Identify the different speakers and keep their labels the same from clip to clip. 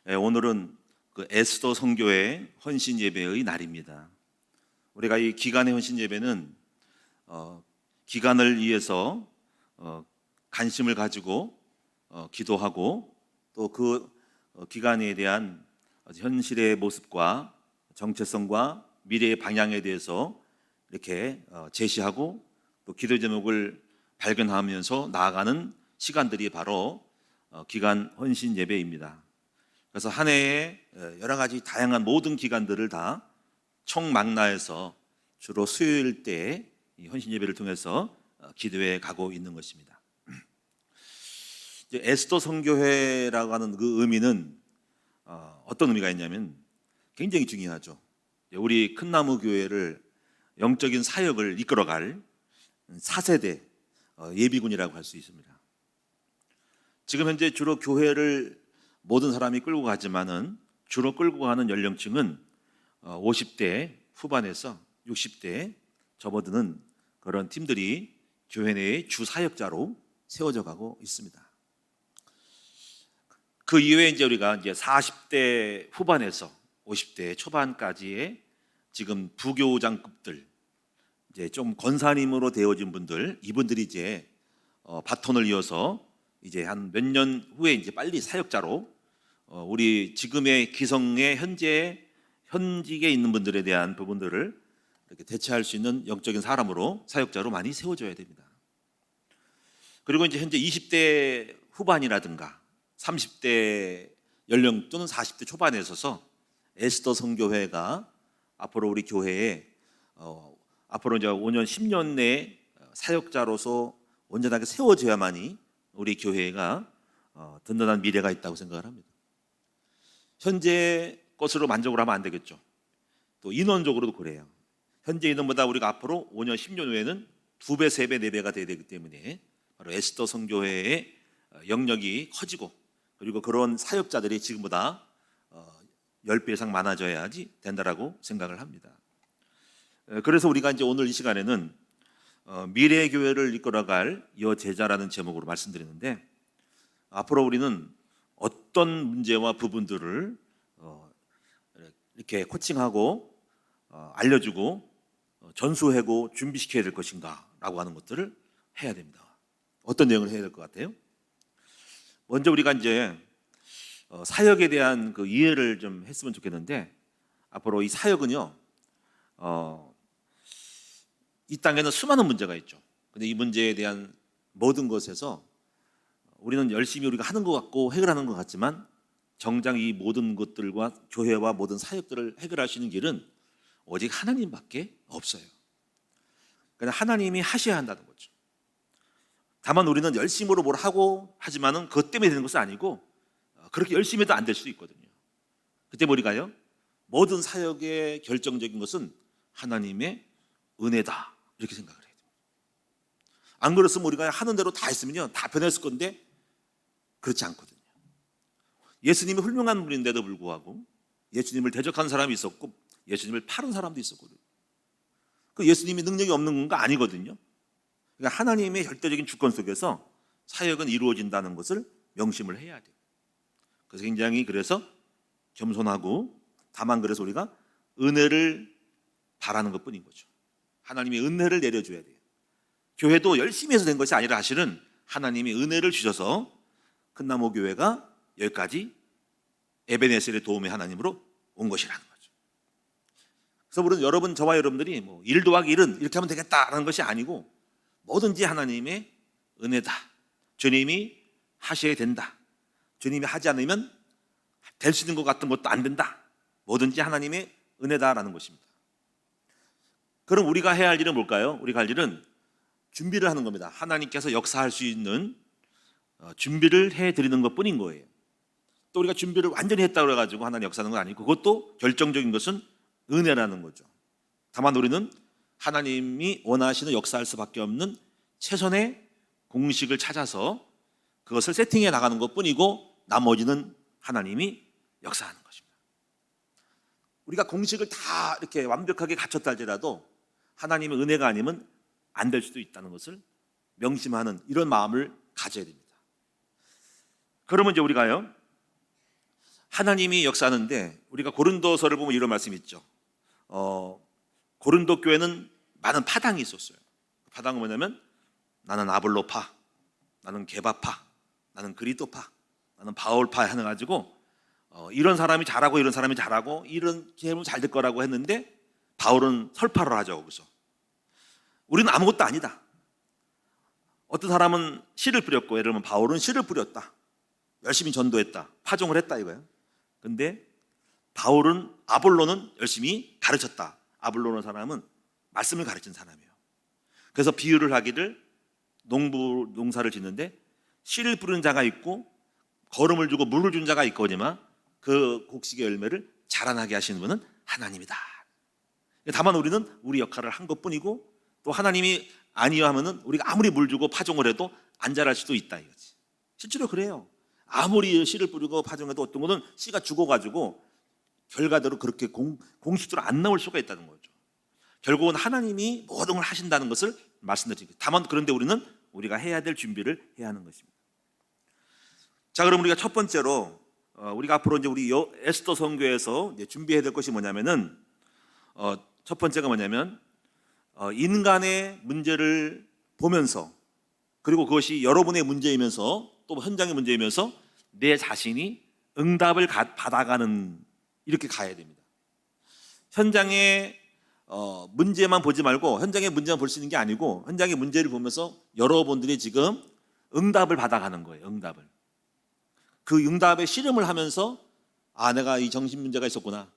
Speaker 1: 오늘은 그 에스더 선교회 헌신 예배의 날입니다. 우리가 이 기간의 헌신 예배는 기간을 위해서 관심을 가지고 기도하고 또 그 기간에 대한 현실의 모습과 정체성과 미래의 방향에 대해서 이렇게 제시하고 또 기도 제목을 발견하면서 나아가는 시간들이 바로 기간 헌신 예배입니다. 그래서 한 해에 여러 가지 다양한 모든 기간들을 다 총망라해서 주로 수요일 때 이 헌신 예배를 통해서 기도해 가고 있는 것입니다. 이제 에스더 선교회라고 하는 그 의미는 어떤 의미가 있냐면 굉장히 중요하죠. 우리 큰나무 교회를 영적인 사역을 이끌어갈 4세대 예비군이라고 할 수 있습니다. 지금 현재 주로 교회를 모든 사람이 끌고 가지만은 주로 끌고 가는 연령층은 50대 후반에서 60대 접어드는 그런 팀들이 교회 내의 주 사역자로 세워져 가고 있습니다. 그 이후에 이제 우리가 이제 40대 후반에서 50대 초반까지의 지금 부교장급들, 이제 좀 권사님으로 되어진 분들, 이분들이 이제 바톤을 이어서 이제 한 몇 년 후에 이제 빨리 사역자로 우리 지금의 기성의 현직에 있는 분들에 대한 부분들을 이렇게 대체할 수 있는 영적인 사람으로 사역자로 많이 세워져야 됩니다. 그리고 이제 현재 20대 후반이라든가 30대 연령 또는 40대 초반에 있어서 에스더 선교회가 앞으로 우리 교회에 앞으로 이제 5년, 10년 내에 사역자로서 온전하게 세워져야만이 우리 교회가 든든한 미래가 있다고 생각을 합니다. 현재 것으로 만족을 하면 안 되겠죠. 또 인원적으로도 그래요. 현재 인원보다 우리가 앞으로 5년, 10년 후에는 2배, 3배, 4배가 돼야 되기 때문에 바로 에스더 선교회의 영역이 커지고 그리고 그런 사역자들이 지금보다 10배 이상 많아져야지 된다라고 생각을 합니다. 그래서 우리가 이제 오늘 이 시간에는 미래의 교회를 이끌어갈 여제자라는 제목으로 말씀드리는데, 앞으로 우리는 어떤 문제와 부분들을 이렇게 코칭하고 알려주고 전수하고 준비시켜야 될 것인가 라고 하는 것들을 해야 됩니다. 어떤 내용을 해야 될 것 같아요? 먼저 우리가 이제 사역에 대한 그 이해를 좀 했으면 좋겠는데, 앞으로 이 사역은요 이 땅에는 수많은 문제가 있죠. 근데 이 문제에 대한 모든 것에서 우리는 열심히 우리가 하는 것 같고 해결하는 것 같지만 정작 이 모든 것들과 교회와 모든 사역들을 해결할 수 있는 길은 오직 하나님밖에 없어요. 그냥 하나님이 하셔야 한다는 거죠. 다만 우리는 열심으로 뭘 하고 하지만은 그것 때문에 되는 것은 아니고 그렇게 열심히 해도 안 될 수도 있거든요. 그때 우리가요 모든 사역의 결정적인 것은 하나님의 은혜다 이렇게 생각을 해야 됩니다. 안 그랬으면 우리가 하는 대로 다 했으면요 다 변했을 건데 그렇지 않거든요. 예수님이 훌륭한 분인데도 불구하고 예수님을 대적한 사람이 있었고 예수님을 팔은 사람도 있었거든요. 그 예수님이 능력이 없는 건가? 아니거든요. 그러니까 하나님의 절대적인 주권 속에서 사역은 이루어진다는 것을 명심을 해야 돼요. 그래서 굉장히 그래서 겸손하고, 다만 그래서 우리가 은혜를 바라는 것뿐인 거죠. 하나님이 은혜를 내려줘야 돼요. 교회도 열심히 해서 된 것이 아니라 사실은 하나님이 은혜를 주셔서 큰나무 교회가 여기까지 에베네셀의 도움의 하나님으로 온 것이라는 거죠. 그래서 우리는 여러분, 저와 여러분들이 뭐 1 더하기 1은 이렇게 하면 되겠다라는 것이 아니고 뭐든지 하나님의 은혜다. 주님이 하셔야 된다. 주님이 하지 않으면 될 수 있는 것 같은 것도 안 된다. 뭐든지 하나님의 은혜다라는 것입니다. 그럼 우리가 해야 할 일은 뭘까요? 우리가 할 일은 준비를 하는 겁니다. 하나님께서 역사할 수 있는 준비를 해드리는 것뿐인 거예요. 또 우리가 준비를 완전히 했다고 해가지고 하나님 역사하는 건 아니고, 그것도 결정적인 것은 은혜라는 거죠. 다만 우리는 하나님이 원하시는 역사할 수밖에 없는 최선의 공식을 찾아서 그것을 세팅해 나가는 것뿐이고 나머지는 하나님이 역사하는 것입니다. 우리가 공식을 다 이렇게 완벽하게 갖췄다 할지라도 하나님의 은혜가 아니면 안 될 수도 있다는 것을 명심하는 이런 마음을 가져야 됩니다. 그러면 이제 우리가요 하나님이 역사하는데 우리가 고린도서를 보면 이런 말씀이 있죠. 고린도 교회는 많은 파당이 있었어요. 파당은 뭐냐면 나는 아볼로파, 나는 게바파, 나는 그리스도파, 나는 바울파 해가지고 이런 사람이 잘하고 이런 사람이 잘하고 이런 계획은 잘 될 거라고 했는데 바울은 설파를 하죠. 거기서 우리는 아무것도 아니다. 어떤 사람은 씨를 뿌렸고, 예를 들면 바울은 씨를 뿌렸다, 열심히 전도했다, 파종을 했다 이거예요. 근데 바울은, 아볼로는 열심히 가르쳤다. 아볼로는 사람은 말씀을 가르친 사람이에요. 그래서 비유를 하기를 농사를 짓는데 씨를 뿌리는 자가 있고 거름을 주고 물을 준 자가 있거니와 그 곡식의 열매를 자라나게 하시는 분은 하나님이다. 다만 우리는 우리 역할을 한 것뿐이고, 또 하나님이 아니하면은 우리가 아무리 물 주고 파종을 해도 안 자랄 수도 있다 이거지. 실제로 그래요. 아무리 씨를 뿌리고 파종해도 어떤 거는 씨가 죽어가지고 결과대로 그렇게 공식적으로 안 나올 수가 있다는 거죠. 결국은 하나님이 모든 걸 하신다는 것을 말씀드립니다. 다만 그런데 우리는 우리가 해야 될 준비를 해야 하는 것입니다. 자, 그럼 우리가 첫 번째로 우리가 앞으로 이제 우리 에스더 선교에서 이제 준비해야 될 것이 뭐냐면은 첫 번째가 뭐냐면 인간의 문제를 보면서, 그리고 그것이 여러분의 문제이면서 또 현장의 문제이면서 내 자신이 응답을 받아가는, 이렇게 가야 됩니다. 현장의 문제만 보지 말고 현장의 문제만 볼 수 있는 게 아니고 현장의 문제를 보면서 여러분들이 지금 응답을 받아가는 거예요. 응답을. 그 응답에 씨름을 하면서 내가 이 정신 문제가 있었구나,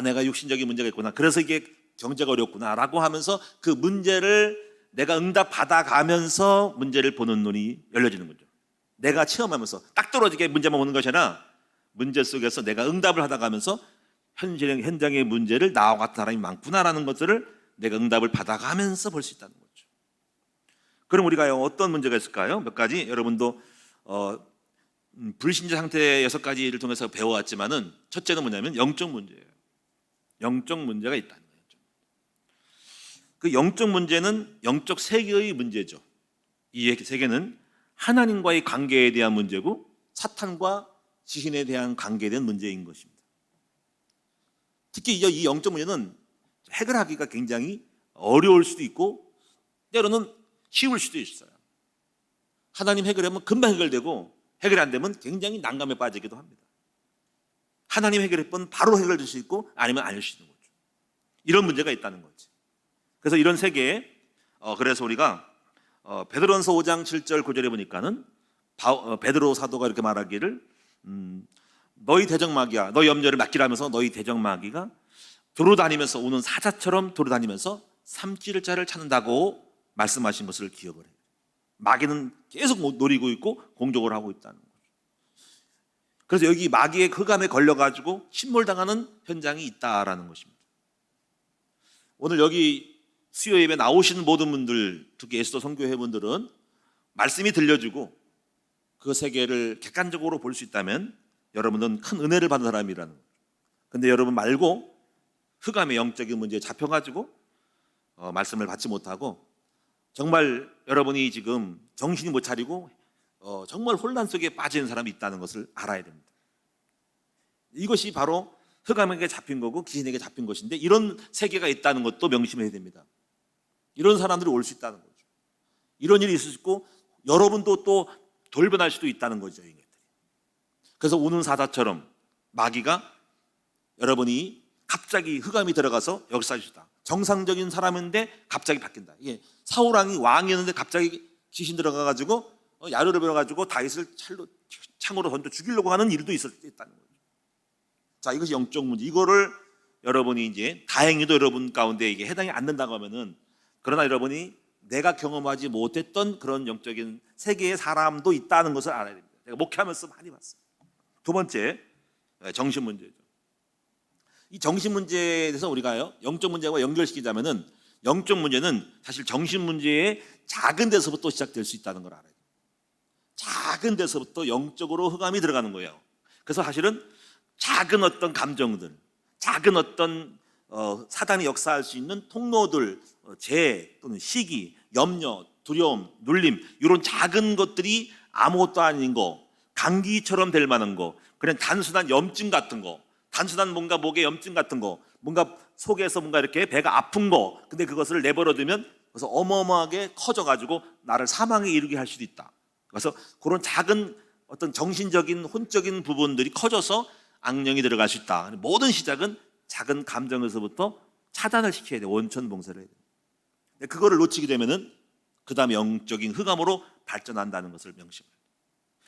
Speaker 1: 내가 육신적인 문제가 있구나, 그래서 이게 경제가 어렵구나 라고 하면서 그 문제를 내가 응답 받아가면서 문제를 보는 눈이 열려지는 거죠. 내가 체험하면서 딱 떨어지게 문제만 보는 것이 아니라 문제 속에서 내가 응답을 받아가면서 현장의 문제를 나와 같은 사람이 많구나라는 것들을 내가 응답을 받아가면서 볼 수 있다는 거죠. 그럼 우리가 어떤 문제가 있을까요? 몇 가지 여러분도 불신자 상태 6가지를 통해서 배워왔지만은, 첫째는 뭐냐면 영적 문제예요. 영적 문제가 있다는 거예요. 그 영적 문제는 영적 세계의 문제죠. 이 세계는 하나님과의 관계에 대한 문제고 사탄과 지신에 대한 관계에 대한 문제인 것입니다. 특히 이 영적 문제는 해결하기가 굉장히 어려울 수도 있고 때로는 쉬울 수도 있어요. 하나님 해결하면 금방 해결되고 해결이 안 되면 굉장히 난감에 빠지기도 합니다. 하나님 해결했던 바로 해결될 수 있고 아니면 아닐 수 있는 거죠. 이런 문제가 있다는 거지. 그래서 이런 세계에 그래서 우리가 베드로전서 5장 7절 9절에 보니까는 베드로 사도가 이렇게 말하기를 너희 대적마귀야, 너희 염려를 맡기라 하면서 너희 대적마귀가 돌아다니면서 우는 사자처럼 돌아다니면서 삼킬 자를 찾는다고 말씀하신 것을 기억을 해요. 마귀는 계속 노리고 있고 공격을 하고 있다는 거죠. 그래서 여기 마귀의 흑암에 걸려가지고 침몰당하는 현장이 있다라는 것입니다. 오늘 여기 수요 예배 나오시는 모든 분들, 특히 에스더 선교회 분들은 말씀이 들려주고 그 세계를 객관적으로 볼 수 있다면 여러분은 큰 은혜를 받은 사람이라는 거죠. 근데 여러분 말고 흑암의 영적인 문제에 잡혀가지고 말씀을 받지 못하고 정말 여러분이 지금 정신이 못 차리고 정말 혼란 속에 빠지는 사람이 있다는 것을 알아야 됩니다. 이것이 바로 흑암에게 잡힌 거고 귀신에게 잡힌 것인데, 이런 세계가 있다는 것도 명심해야 됩니다. 이런 사람들이 올 수 있다는 거죠. 이런 일이 있을 수 있고 여러분도 또 돌변할 수도 있다는 거죠. 그래서 우는 사자처럼 마귀가 여러분이 갑자기 흑암이 들어가서 역사하시다. 정상적인 사람인데 갑자기 바뀐다. 이게 사울왕이 왕이었는데 갑자기 귀신 들어가가지고 야로를 베어가지고 다윗을 창으로 던져 죽이려고 하는 일도 있을 수 있다는 거죠. 자, 이것이 영적 문제. 이거를 여러분이 이제 다행히도 여러분 가운데 이게 해당이 안 된다고 하면은, 그러나 여러분이 내가 경험하지 못했던 그런 영적인 세계의 사람도 있다는 것을 알아야 됩니다. 제가 목회하면서 많이 봤어요. 두 번째, 정신 문제죠. 이 정신 문제에 대해서 우리가 영적 문제와 연결시키자면은, 영적 문제는 사실 정신 문제의 작은 데서부터 시작될 수 있다는 걸 알아야 돼요. 작은 데서부터 영적으로 흑암이 들어가는 거예요. 그래서 사실은 작은 어떤 감정들, 작은 어떤 사단이 역사할 수 있는 통로들, 재해 또는 시기, 염려, 두려움, 눌림, 이런 작은 것들이 아무것도 아닌 거, 감기처럼 될 만한 거, 그냥 단순한 염증 같은 거, 단순한 뭔가 목에 염증 같은 거, 뭔가 속에서 뭔가 이렇게 배가 아픈 거, 근데 그것을 내버려두면 그래서 어마어마하게 커져가지고 나를 사망에 이르게 할 수도 있다. 그래서 그런 작은 어떤 정신적인 혼적인 부분들이 커져서 악령이 들어갈 수 있다. 모든 시작은 작은 감정에서부터 차단을 시켜야 돼. 원천 봉쇄를 해야 돼. 그거를 놓치게 되면은 그 다음에 영적인 흑암으로 발전한다는 것을 명심해요.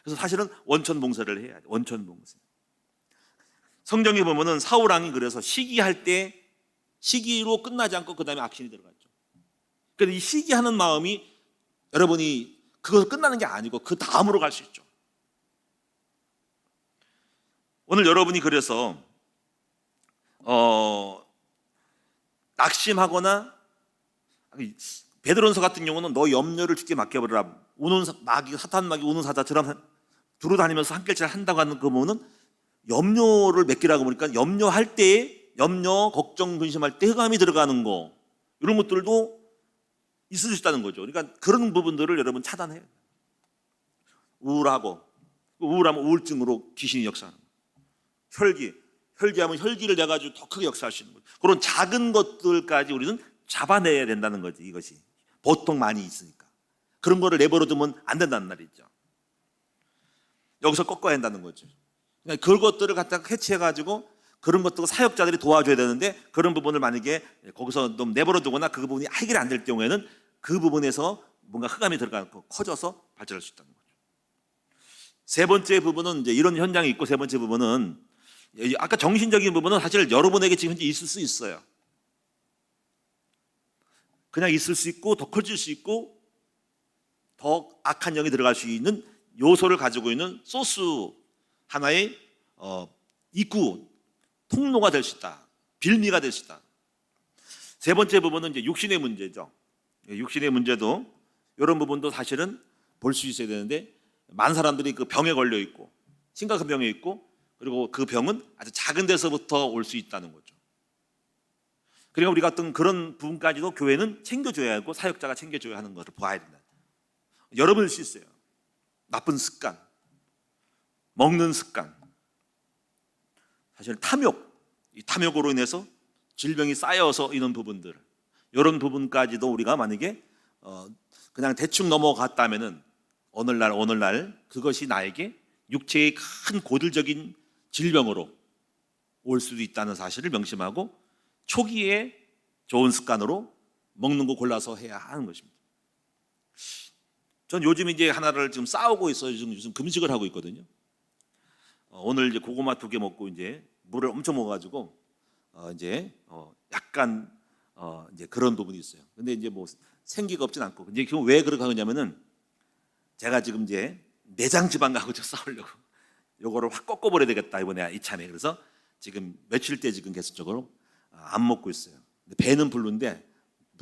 Speaker 1: 그래서 사실은 원천 봉쇄를 해야 돼. 원천 봉쇄. 성경에 보면은 사울 왕이 그래서 시기할 때 시기로 끝나지 않고 그 다음에 악신이 들어갔죠. 그런데 이 시기하는 마음이 여러분이 그것을 끝나는 게 아니고 그 다음으로 갈 수 있죠. 오늘 여러분이 그래서 낙심하거나 베드로전서 같은 경우는 너 염려를 주께 맡겨버리라. 우는 마귀 사탄 마귀 우는 사자처럼 두루 다니면서 한 길씩 한다고 하는 그 부분은 염려를 맡기라고 보니까 염려할 때에 염려, 걱정, 근심할 때 흑암이 들어가는 거 이런 것들도 있을 수 있다는 거죠. 그러니까 그런 부분들을 여러분 차단해요. 우울하고 우울하면 우울증으로 귀신이 역사하는 거예요. 혈기하면 혈기를 내가지고 더 크게 역사할 수 있는 거예요. 그런 작은 것들까지 우리는 잡아내야 된다는 거지. 이것이 보통 많이 있으니까 그런 거를 내버려두면 안 된다는 말이죠. 여기서 꺾어야 한다는 거죠. 그러니까 그것들을 갖다가 캐치해가지고 그런 것도 사역자들이 도와줘야 되는데 그런 부분을 만약에 거기서 좀 내버려두거나 그 부분이 해결이 안 될 경우에는 그 부분에서 뭔가 흑암이 들어가고 커져서 발전할 수 있다는 거죠. 세 번째 부분은 이제 이런 현장이 있고, 세 번째 부분은 아까 정신적인 부분은 사실 여러분에게 지금 현재 있을 수 있어요. 그냥 있을 수 있고 더 커질 수 있고 더 악한 영이 들어갈 수 있는 요소를 가지고 있는 소스 하나의 입구 통로가 될 수 있다. 빌미가 될 수 있다. 세 번째 부분은 이제 육신의 문제죠. 육신의 문제도 이런 부분도 사실은 볼 수 있어야 되는데 많은 사람들이 그 병에 걸려 있고 심각한 병에 있고 그리고 그 병은 아주 작은 데서부터 올 수 있다는 거죠. 그러니까 우리가 어떤 그런 부분까지도 교회는 챙겨줘야 하고 사역자가 챙겨줘야 하는 것을 봐야 된다. 여러분일 수 있어요. 나쁜 습관, 먹는 습관, 사실 탐욕, 이 탐욕으로 인해서 질병이 쌓여서 이런 부분들, 이런 부분까지도 우리가 만약에 그냥 대충 넘어갔다면은 오늘날 그것이 나에게 육체의 큰 고질적인 질병으로 올 수도 있다는 사실을 명심하고 초기에 좋은 습관으로 먹는 거 골라서 해야 하는 것입니다. 전 요즘 이제 하나를 지금 싸우고 있어요. 요즘 금식을 하고 있거든요. 오늘 이제 고구마 2개 먹고 이제 물을 엄청 먹어가지고 이제 약간 이제 그런 부분이 있어요. 근데 이제 뭐 생기가 없진 않고 이제 왜 그렇게 하냐면은 제가 지금 이제 내장 지방하고 싸우려고 요거를 확 꺾어버려야 되겠다 이번에 이참에. 그래서 지금 며칠째 지금 계속적으로 안 먹고 있어요. 배는 부른데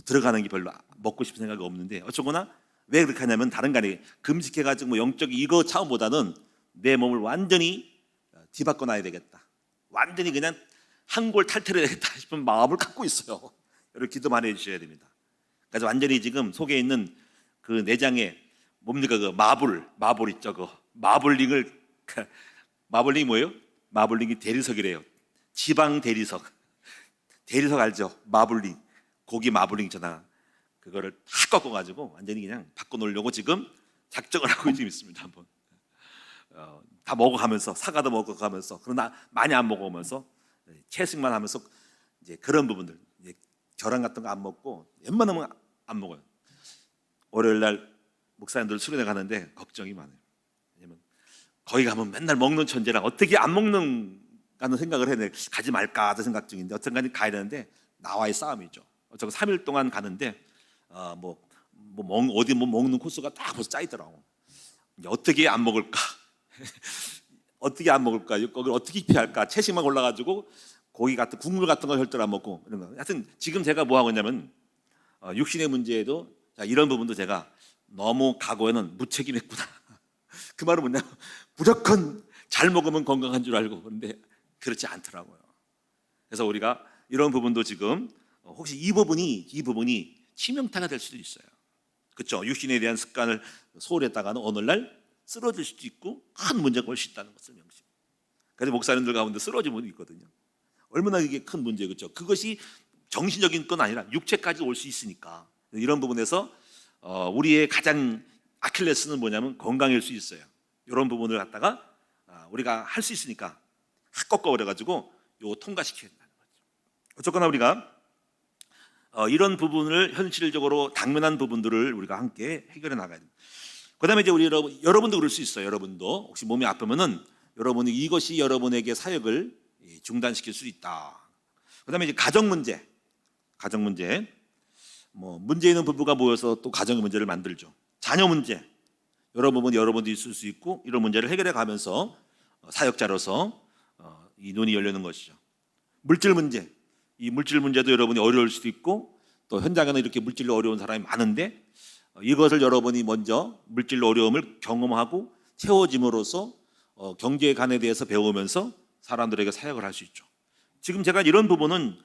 Speaker 1: 들어가는 게 별로 먹고 싶은 생각이 없는데 어쩌거나 왜 그렇게 하냐면 다른 게 아니에요. 금식해가지고 뭐 영적인 이거 차원보다는 내 몸을 완전히 뒤바꿔 놔야 되겠다. 완전히 그냥 한골 탈퇴해야 되겠다 싶은 마음을 갖고 있어요. 이렇게 기도 많이 해주셔야 됩니다. 그래서 완전히 지금 속에 있는 그 내장에 뭡니까 그 마블 있죠. 그 마블링이 뭐예요? 마블링이 대리석이래요. 지방 대리석 알죠? 마블링 고기 마블링 전화 그거를 다 꺾어가지고 완전히 그냥 바꿔놓으려고 지금 작정을 하고 지금 있습니다. 한번 다 먹어가면서 사과도 먹어가면서 그러나 많이 안 먹어가면서 채식만 하면서 이제 그런 부분들 이제 계란 같은 거 안 먹고 웬만하면 안 먹어요. 월요일 날 목사님들 수련회 가는데 걱정이 많아요. 왜냐면 거기 가면 맨날 먹는 천재랑 어떻게 안 먹는가는 생각을 해야 돼. 가지 말까 하는 생각 중인데 어쨌든 가야 되는데 나와의 싸움이죠. 어쩌고 3일 동안 가는데 어디 먹는 코스가 딱 벌써 짜 있더라고. 이제 어떻게 안 먹을까? 어떻게 안 먹을까? 거기를 어떻게 피할까? 채식만 골라가지고 고기 같은 국물 같은 거 절대로 안 먹고 이런 거. 하여튼 지금 제가 뭐 하고 있냐면 육신의 문제에도 이런 부분도 제가 너무 각오에는 무책임했구나. 그 말은 뭐냐? 무조건 잘 먹으면 건강한 줄 알고 그런데 그렇지 않더라고요. 그래서 우리가 이런 부분도 지금 혹시 이 부분이 치명타가 될 수도 있어요. 그렇죠? 육신에 대한 습관을 소홀했다가는 오늘날 쓰러질 수도 있고 큰 문제가 올 수 있다는 것을 명심. 그래서 목사님들 가운데 쓰러진 분이 있거든요. 얼마나 이게 큰 문제예요, 그렇죠? 그것이 정신적인 건 아니라 육체까지 올 수 있으니까 이런 부분에서 우리의 가장 아킬레스는 뭐냐면 건강일 수 있어요. 이런 부분을 갖다가 우리가 할 수 있으니까 꺾어버려가지고 요 통과시켜야 된다는 거죠. 어쨌거나 우리가 이런 부분을 현실적으로 당면한 부분들을 우리가 함께 해결해 나가야 됩니다. 그다음에 이제 우리 여러분도 그럴 수 있어요. 여러분도 혹시 몸이 아프면은 여러분이 이것이 여러분에게 사역을 중단시킬 수 있다. 그다음에 이제 가정 문제, 뭐 문제 있는 부부가 모여서 또 가정의 문제를 만들죠. 자녀 문제, 여러 부분 여러분도 있을 수 있고 이런 문제를 해결해 가면서 사역자로서 이 눈이 열리는 것이죠. 물질 문제, 이 물질 문제도 여러분이 어려울 수도 있고 또 현장에는 이렇게 물질로 어려운 사람이 많은데 이것을 여러분이 먼저 물질로 어려움을 경험하고 채워짐으로써 경제의 간에 대해서 배우면서 사람들에게 사역을 할 수 있죠. 지금 제가 이런 부분은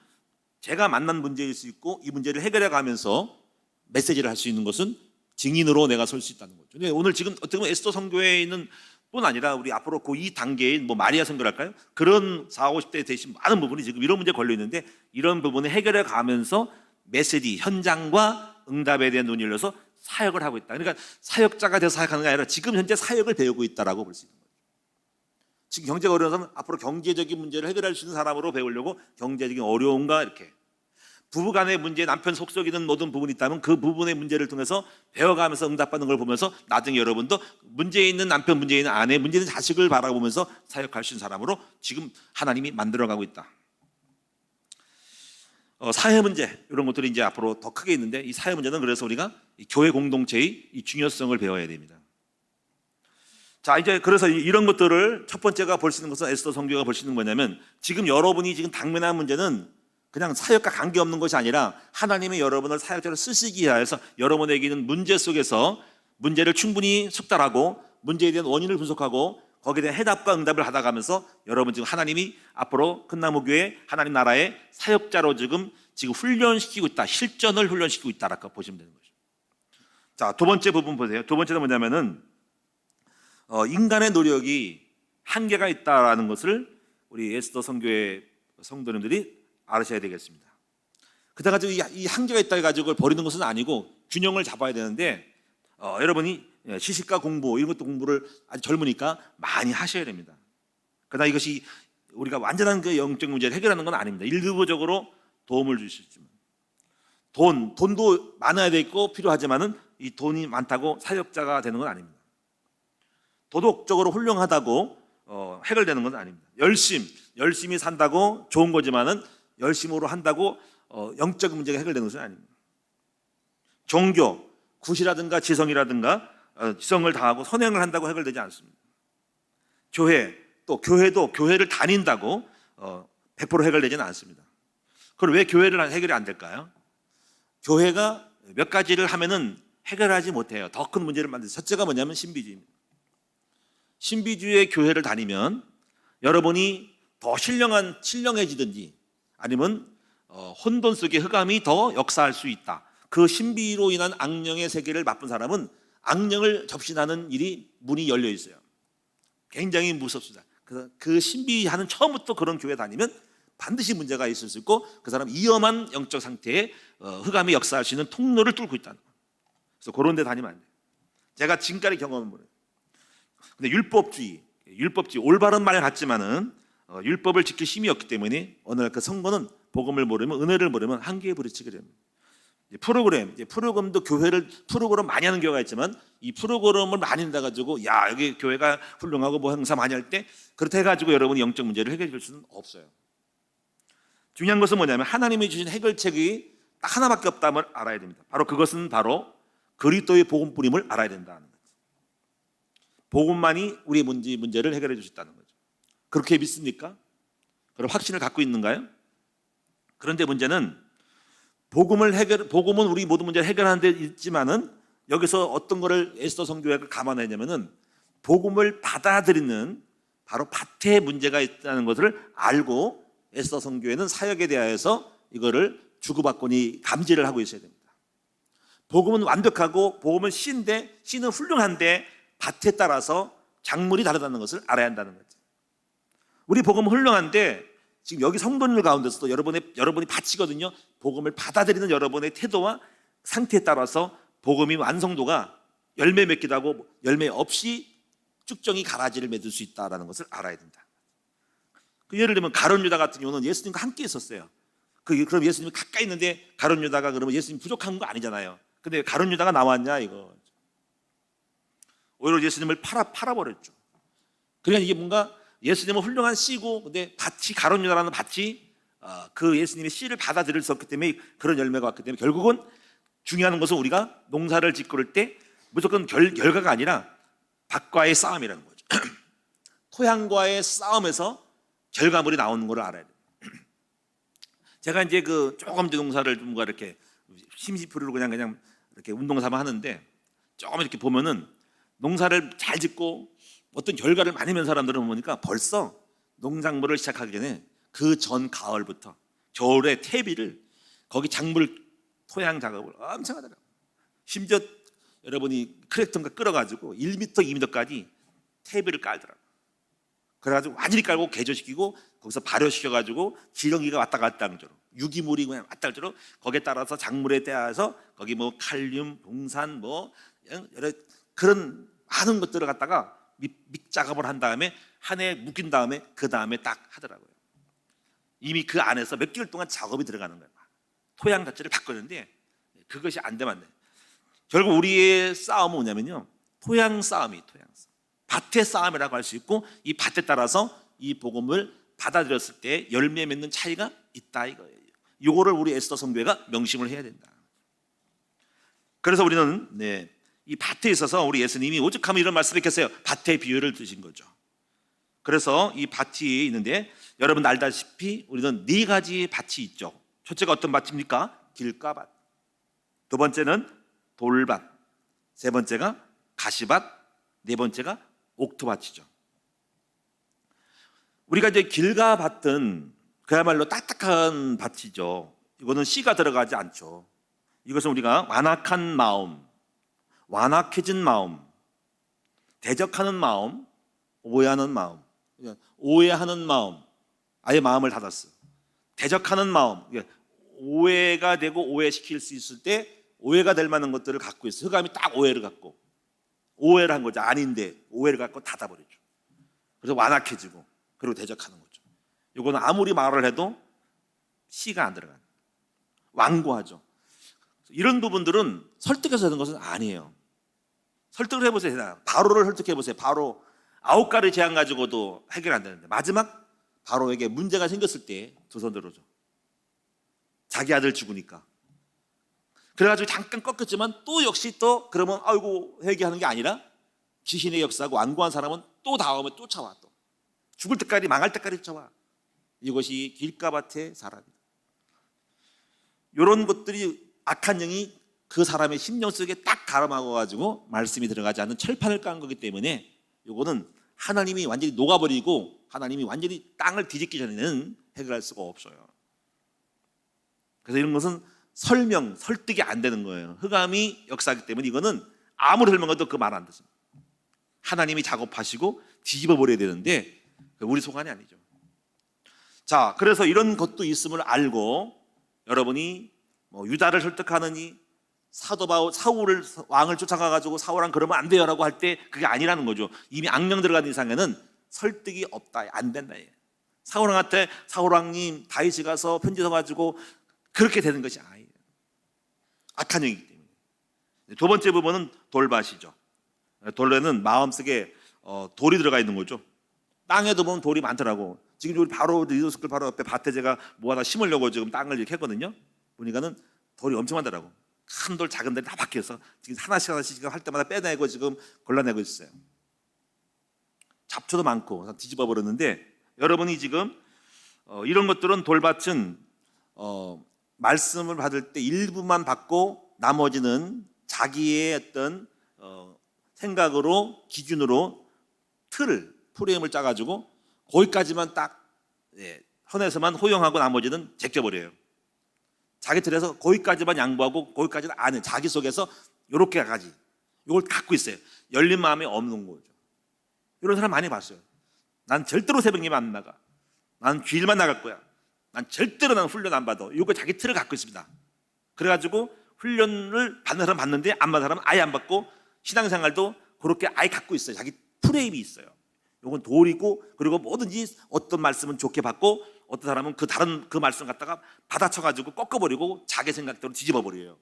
Speaker 1: 제가 만난 문제일 수 있고 이 문제를 해결해 가면서 메시지를 할 수 있는 것은 증인으로 내가 설 수 있다는 거죠. 근데 오늘 지금 어떻게 보면 에스더 선교회에 있는 뿐 아니라 우리 앞으로 그2 단계인 뭐 마리아 선교랄까요? 그런 40, 50대 되신 많은 부분이 지금 이런 문제에 걸려 있는데 이런 부분을 해결해 가면서 메시지, 현장과 응답에 대한 눈이 열려서 사역을 하고 있다. 그러니까 사역자가 돼서 사역하는 게 아니라 지금 현재 사역을 배우고 있다라고 볼 수 있는 거죠. 지금 경제가 어려운 사람은 앞으로 경제적인 문제를 해결할 수 있는 사람으로 배우려고 경제적인 어려움과 이렇게 부부간의 문제, 남편 속썩이는 모든 부분이 있다면 그 부분의 문제를 통해서 배워가면서 응답받는 걸 보면서 나중에 여러분도 문제 있는 남편, 문제 있는 아내, 문제 있는 자식을 바라보면서 사역할 수 있는 사람으로 지금 하나님이 만들어가고 있다. 사회 문제 이런 것들이 이제 앞으로 더 크게 있는데 이 사회 문제는 그래서 우리가 이 교회 공동체의 이 중요성을 배워야 됩니다. 자, 이제 그래서 이런 것들을 첫 번째가 볼 수 있는 것은 에스더 선교가 볼 수 있는 뭐냐면 지금 여러분이 지금 당면한 문제는 그냥 사역과 관계없는 것이 아니라 하나님이 여러분을 사역자로 쓰시기 위해서 여러분에게 있는 문제 속에서 문제를 충분히 숙달하고 문제에 대한 원인을 분석하고 거기에 대한 해답과 응답을 받아가면서 여러분 지금 하나님이 앞으로 큰나무교회 하나님 나라의 사역자로 지금 훈련시키고 있다. 실전을 훈련시키고 있다라고 보시면 되는 거죠. 자, 두 번째 부분 보세요. 두 번째는 뭐냐면은 인간의 노력이 한계가 있다라는 것을 우리 에스더 선교회 성도님들이 알으셔야 되겠습니다. 그다가 이 한계가 있다 해가지고 버리는 것은 아니고 균형을 잡아야 되는데 여러분이 시식과 공부 이런 것도 공부를 아주 젊으니까 많이 하셔야 됩니다. 그러나 이것이 우리가 완전한 그 영적 문제를 해결하는 건 아닙니다. 일부적으로 도움을 줄 수 있지만 돈도 많아야 되고 필요하지만은 이 돈이 많다고 사역자가 되는 건 아닙니다. 도덕적으로 훌륭하다고 해결되는 건 아닙니다. 열심히 산다고 좋은 거지만은 열심으로 한다고 영적 문제가 해결되는 것은 아닙니다. 종교, 굿이라든가 지성이라든가 지성을 다하고 선행을 한다고 해결되지 않습니다. 교회도 교회를 다닌다고 100% 해결되지는 않습니다. 그럼 왜 교회를 해결이 안 될까요? 교회가 몇 가지를 하면은 해결하지 못해요. 더 큰 문제를 만들어요. 첫째가 뭐냐면 신비주의입니다. 신비주의의 교회를 다니면 여러분이 더 신령해지든지 아니면 혼돈 속의 흑암이 더 역사할 수 있다. 그 신비로 인한 악령의 세계를 맛본 사람은 악령을 접신하는 일이 문이 열려 있어요. 굉장히 무섭습니다. 그 신비하는 처음부터 그런 교회 다니면 반드시 문제가 있을 수 있고 그 사람 위험한 영적 상태에 흑암이 역사할 수 있는 통로를 뚫고 있다는 거예요. 그래서 그런 데 다니면 안 돼요. 제가 지금까지 경험한 거예요. 근데 율법주의 올바른 말 같지만은 율법을 지킬 힘이 없기 때문에 어느 날 그 성도는 복음을 모르면 은혜를 모르면 한계에 부딪히게 됩니다. 프로그램도 교회를 프로그램 많이 하는 교회가 있지만 이 프로그램을 많이 한다 가지고 야 여기 교회가 훌륭하고 뭐 행사 많이 할 때 그렇다 해가지고 여러분이 영적 문제를 해결해 줄 수는 없어요. 중요한 것은 뭐냐면 하나님이 주신 해결책이 딱 하나밖에 없다는 걸 알아야 됩니다. 그것은 그리스도의 복음뿐임을 알아야 된다는 거죠. 복음만이 우리의 문제를 해결해 줄 수 있다는 거죠. 그렇게 믿습니까? 그런 확신을 갖고 있는가요? 그런데 문제는 복음은 우리 모든 문제를 해결하는 데 있지만은 여기서 어떤 거를 에스더 선교회가 감안하냐면은 복음을 받아들이는 바로 밭에 문제가 있다는 것을 알고 에스더 선교회는 사역에 대하여서 이거를 주고받고니 감지를 하고 있어야 됩니다. 복음은 완벽하고 복음은 씨는 훌륭한데 밭에 따라서 작물이 다르다는 것을 알아야 한다는 거죠. 우리 복음은 훌륭한데 지금 여기 성도님들 가운데서도 여러분이 밭이거든요. 복음을 받아들이는 여러분의 태도와 상태에 따라서 복음의 완성도가 열매 맺기도 하고 열매 없이 쭉정이 가라지를 맺을 수 있다는 것을 알아야 된다. 예를 들면 가룟 유다 같은 경우는 예수님과 함께 있었어요. 그럼 예수님이 가까이 있는데 가룟 유다가 그러면 예수님 부족한 거 아니잖아요. 근데 가룟 유다가 나왔냐 이거. 오히려 예수님을 팔아버렸죠. 그러니까 이게 뭔가 예수님은 훌륭한 씨고 근데 밭이 가룟 유다라는 밭이 그 예수님의 씨를 받아들일 수 없기 때문에 그런 열매가 왔기 때문에 결국은 중요한 것은 우리가 농사를 짓고 그럴 때 무조건 결과가 아니라 밭과의 싸움이라는 거죠. 토양과의 싸움에서 결과물이 나오는 걸 알아야 돼요. 제가 이제 조금 농사를 좀 이렇게 심시풀이로 그냥 이렇게 운동 삼아 하는데 조금 이렇게 보면은 농사를 잘 짓고 어떤 결과를 많이 낸 사람들은 보니까 벌써 농작물을 시작하기 전에 그 전 가을부터 겨울에 퇴비를 거기 작물 토양 작업을 엄청 하더라고요. 심지어 여러분이 크랙턴가 끌어가지고 1m, 2m까지 퇴비를 깔더라고요. 그래가지고 완전히 깔고 개조시키고 거기서 발효시켜가지고 지렁이가 왔다 갔다 하는 정도로 유기물이 그냥 왔다 갔다 하는 거기에 따라서 작물에 따라서 거기 뭐 칼륨, 봉산 여러 그런 많은 것들을 갖다가 밑작업을 한 다음에 한 해 묵힌 다음에 그 다음에 딱 하더라고요. 이미 그 안에서 몇 개월 동안 작업이 들어가는 거예요. 토양 자체를 바꾸는데 그것이 안 되면 안 돼요. 결국 우리의 싸움은 뭐냐면요, 토양 싸움. 밭의 싸움이라고 할 수 있고 이 밭에 따라서 이 복음을 받아들였을 때 열매 맺는 차이가 있다 이거예요. 이거를 우리 에스더 성교회가 명심을 해야 된다. 그래서 우리는 이 밭에 있어서 우리 예수님이 오죽하면 이런 말씀을 했겠어요. 밭의 비유를 드신 거죠. 그래서 이 밭이 있는데 여러분 알다시피 우리는 4가지 밭이 있죠. 첫째가 어떤 밭입니까? 길가밭. 두 번째는 돌밭. 세 번째가 가시밭. 네 번째가 옥토밭이죠. 우리가 이제 길가밭은 그야말로 딱딱한 밭이죠. 이거는 씨가 들어가지 않죠. 이것은 우리가 완악한 마음, 완악해진 마음, 대적하는 마음, 오해하는 마음, 오해하는 마음, 아예 마음을 닫았어요. 대적하는 마음, 오해가 되고 오해시킬 수 있을 때 오해가 될 만한 것들을 갖고 있어요. 흑암이 딱 오해를 갖고 오해를 한 거죠. 아닌데 오해를 갖고 닫아버리죠. 그래서 완악해지고 그리고 대적하는 거죠. 이거는 아무리 말을 해도 씨가 안 들어가요. 완고하죠. 이런 부분들은 설득해서 되는 것은 아니에요. 설득을 해보세요. 바로를 설득해보세요. 바로 9가지 제안 가지고도 해결 안 되는데 마지막 바로에게 문제가 생겼을 때 두 손 들어줘. 자기 아들 죽으니까. 그래가지고 잠깐 꺾였지만 또 역시 또 그러면 아이고 회개하는 게 아니라 귀신의 역사하고 완고한 사람은 또 다음에 또 쫓아와. 또 죽을 때까지 망할 때까지 쫓아와. 이것이 길가밭의 사람이다. 이런 것들이 악한 영이 그 사람의 심령 속에 딱 가름하고 말씀이 들어가지 않는 철판을 깐 거기 때문에 이거는 하나님이 완전히 녹아버리고 하나님이 완전히 땅을 뒤집기 전에는 해결할 수가 없어요. 그래서 이런 것은 설득이 안 되는 거예요. 흑암이 역사하기 때문에 이거는 아무리 설명해도 그 말 안 듣습니다. 하나님이 작업하시고 뒤집어 버려야 되는데 우리 소관이 아니죠. 자, 그래서 이런 것도 있음을 알고 여러분이 유다를 설득하느니 사울을 왕을 쫓아가가지고 사울랑 그러면 안 돼요라고 할 때 그게 아니라는 거죠. 이미 악령 들어간 이상에는 설득이 없다, 안 된다. 사울왕한테 사울왕님 다윗이 가서 편지 써가지고 그렇게 되는 것이 아니에요. 악한 영이기 때문에. 두 번째 부분은 돌밭이죠. 돌에는 마음속에 돌이 들어가 있는 거죠. 땅에도 보면 돌이 많더라고. 지금 우리 바로 리더스쿨 바로 옆에 밭에 제가 뭐 하나 심으려고 지금 땅을 이렇게 했거든요. 보니까는 돌이 엄청 많더라고. 큰 돌, 작은 돌이 다 박혀서 지금 하나씩 지금 할 때마다 빼내고 지금 골라내고 있어요. 잡초도 많고 뒤집어 버렸는데 여러분이 지금 이런 것들은 돌밭은 말씀을 받을 때 일부만 받고 나머지는 자기의 어떤 생각으로 기준으로 프레임을 짜가지고 거기까지만 딱 선에서만 호용하고 나머지는 제껴버려요. 자기 틀에서 거기까지만 양보하고 거기까지는 안 해. 자기 속에서 이렇게까지 이걸 갖고 있어요. 열린 마음이 없는 거죠. 이런 사람 많이 봤어요. 난 절대로 새벽 예배 안 나가. 난 주일만 나갈 거야. 난 절대로 난 훈련 안 받아. 이거 자기 틀을 갖고 있습니다. 그래가지고 훈련을 받는 사람 받는데 안 받는 사람은 아예 안 받고 신앙생활도 그렇게 아예 갖고 있어요. 자기 프레임이 있어요. 이건 도리고, 그리고 뭐든지 어떤 말씀은 좋게 받고 어떤 사람은 그 다른 그 말씀 갖다가 받아쳐가지고 꺾어버리고 자기 생각대로 뒤집어버려요.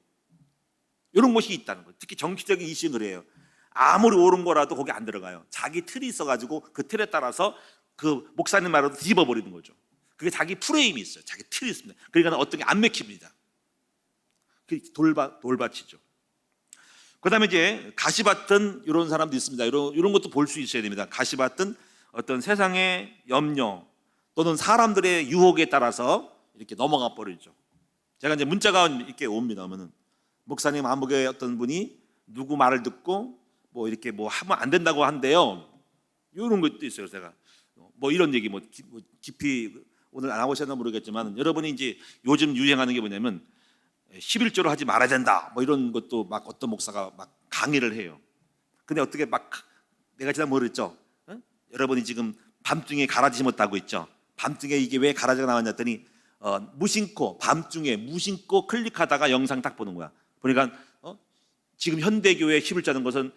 Speaker 1: 이런 것이 있다는 거예요. 특히 정치적인 이슈는 그래요. 아무리 옳은 거라도 거기 안 들어가요. 자기 틀이 있어가지고 그 틀에 따라서 그 목사님 말로 뒤집어버리는 거죠. 그게 자기 프레임이 있어요. 자기 틀이 있습니다. 그러니까 어떤 게 안 맥힙니다. 그게 돌밭이죠. 그 다음에 이제 가시밭은 이런 사람도 있습니다. 이런 것도 볼 수 있어야 됩니다. 가시밭은 어떤 세상의 염려 또는 사람들의 유혹에 따라서 이렇게 넘어가 버리죠. 제가 이제 문자가 이렇게 옵니다. 그러면은 목사님 암흑에 어떤 분이 누구 말을 듣고 뭐 이렇게 뭐 하면 안 된다고 한대요. 이런 것도 있어요. 제가 뭐 이런 얘기 뭐 깊이 오늘 나오셨나 모르겠지만 여러분이 이제 요즘 유행하는 게 뭐냐면 11조로 하지 말아야 된다 뭐 이런 것도 막 어떤 목사가 막 강의를 해요. 근데 어떻게 막 내가 지난 모르겠죠. 여러분이 지금 밤중에 가라지 못하고 있죠. 밤중에 이게 왜 가라지가 나왔냐 했더니 무심코 밤중에 무심코 클릭하다가 영상 딱 보는 거야. 보니까 지금 현대교회 11조하는 것은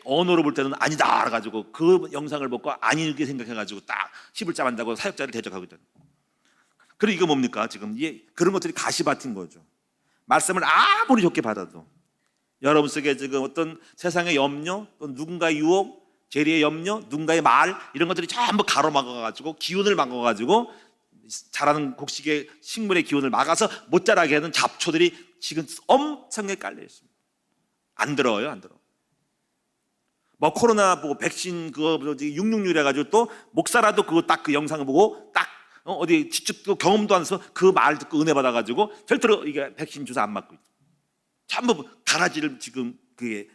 Speaker 1: 언어로 볼 때는 아니다 그래가지고 그 영상을 보고 아니게 생각해가지고 딱 11조 한다고 사역자를 대적하고 있다. 그리고 이거 뭡니까? 지금 그런 것들이 가시밭인 거죠. 말씀을 아무리 좋게 받아도 여러분 속에 지금 어떤 세상의 염려, 또 누군가의 유혹, 재리의 염려, 누군가의 말 이런 것들이 전부 가로막아가지고 기운을 막아가지고 자라는 곡식의 식물의 기운을 막아서 못 자라게 하는 잡초들이 지금 엄청나게 깔려 있습니다. 안 들어요, 안 들어. 뭐 코로나 뭐 백신 그거 666 해가지고 또 목사라도 그거 딱 그 영상을 보고 딱 어디 직접 경험도 안 해서 그 말 듣고 은혜 받아가지고 절대로 이게 백신 주사 안 맞고 있다. 전부 가라지를 지금 그게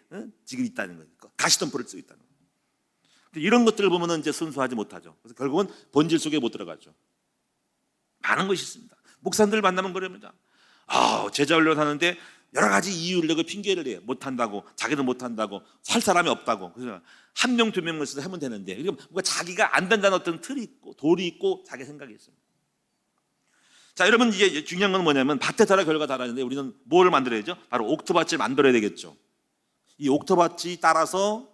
Speaker 1: 지금 있다는 거예요. 가시덤불을 쓰고 있다는 거예요. 이런 것들을 보면은 이제 순수하지 못하죠. 그래서 결국은 본질 속에 못 들어가죠. 많은 것이 있습니다. 목사님들 만나면 그럽니다. 제자 훈련하는데 여러 가지 이유를 내고 핑계를 해요. 못한다고, 자기도 못한다고, 살 사람이 없다고. 그래서 한 명, 두 명을 써서 하면 되는데, 뭔가 자기가 안 된다는 어떤 틀이 있고, 돌이 있고, 자기 생각이 있습니다. 자, 여러분, 이제 중요한 건 뭐냐면, 밭에 따라 결과 다르는데, 우리는 뭐를 만들어야죠? 바로 옥토밭을 만들어야 되겠죠. 이 옥토밭이 따라서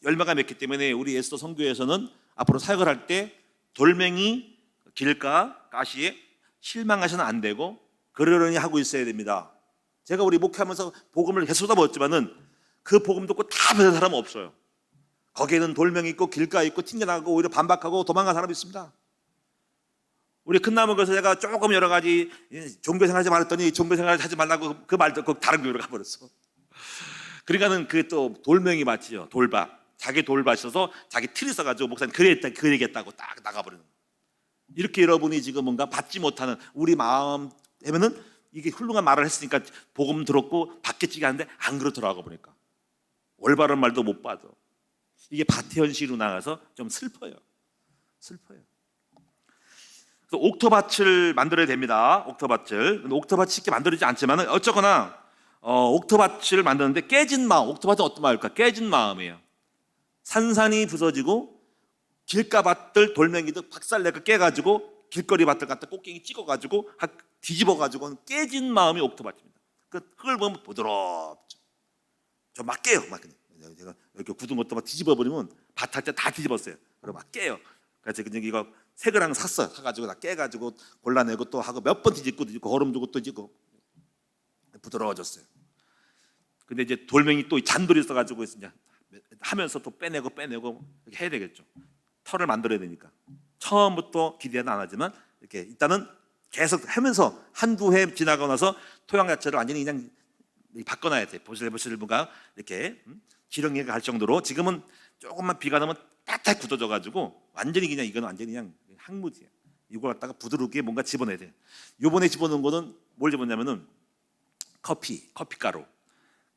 Speaker 1: 열매가 맺기 때문에, 우리 에스더 선교에서는 앞으로 사역을 할 때, 돌멩이, 길가, 가시에 실망하셔는 안 되고, 그러려니 하고 있어야 됩니다. 제가 우리 목회하면서 복음을 계속 쏟아부었지만은 그 복음 듣고 다 배운 사람은 없어요. 거기에는 돌멩이 있고 길가 있고 튕겨나가고 오히려 반박하고 도망간 사람이 있습니다. 우리 큰나무에서 제가 조금 여러 가지 종교생활하지 말았더니 종교생활 하지 말라고 그 말 듣고 다른 교회로 가버렸어. 그러니까는 그 또 돌멩이 밭이요, 돌밭. 자기 돌밭이어서 자기 틀이 써가지고 목사님 그래야겠다고 딱 나가버리는 거예요. 이렇게 여러분이 지금 뭔가 받지 못하는 우리 마음 때문에는 이게 훌륭한 말을 했으니까 복음 들었고 받겠지 하는데 안 그렇더라고 보니까 올바른 말도 못 받아. 이게 밭의 현실로 나가서 좀 슬퍼요. 그래서 옥토밭을 만들어야 됩니다. 옥토밭을. 근데 옥토밭이 쉽게 만들어지지 않지만 어쨌거나 옥토밭을 만드는데 깨진 마음. 옥토밭은 어떤 마음일까? 깨진 마음이에요. 산산이 부서지고 길가밭들 돌멩이들 박살내고 깨가지고 길거리 밭들 갖다 꽃갱이 찍어가지고 뒤집어가지고 깨진 마음이 옥토밭입니다. 그 흙을 보면 부드럽죠. 저 막 깨요. 막 제가 이렇게 굳은 것도 막 뒤집어버리면 밭 할 때 다 뒤집었어요. 그리고 막 깨요. 그래서 그냥 이거 새그랑 샀어요. 사가지고 다 깨가지고 골라내고 또 하고 몇 번 뒤집고 거름 두고 또 뒤집고 부드러워졌어요. 근데 이제 돌멩이 또 잔돌이 있어가지고 이제 하면서 또 빼내고 이렇게 해야 되겠죠. 털을 만들어야 되니까. 처음부터 기대는 안 하지만 이렇게 일단은 계속 하면서 한두 해 지나고 나서 토양 자체를 완전히 그냥 바꿔놔야 돼. 보슬보슬무가 이렇게 지렁이가 갈 정도로. 지금은 조금만 비가 나면 딱딱 굳어져가지고 완전히 그냥 이건 완전히 그냥 항무지예요. 이걸 갖다가 부드럽게 뭔가 집어내야 돼. 요번에 집어넣은 거는 뭘 집어넣냐면은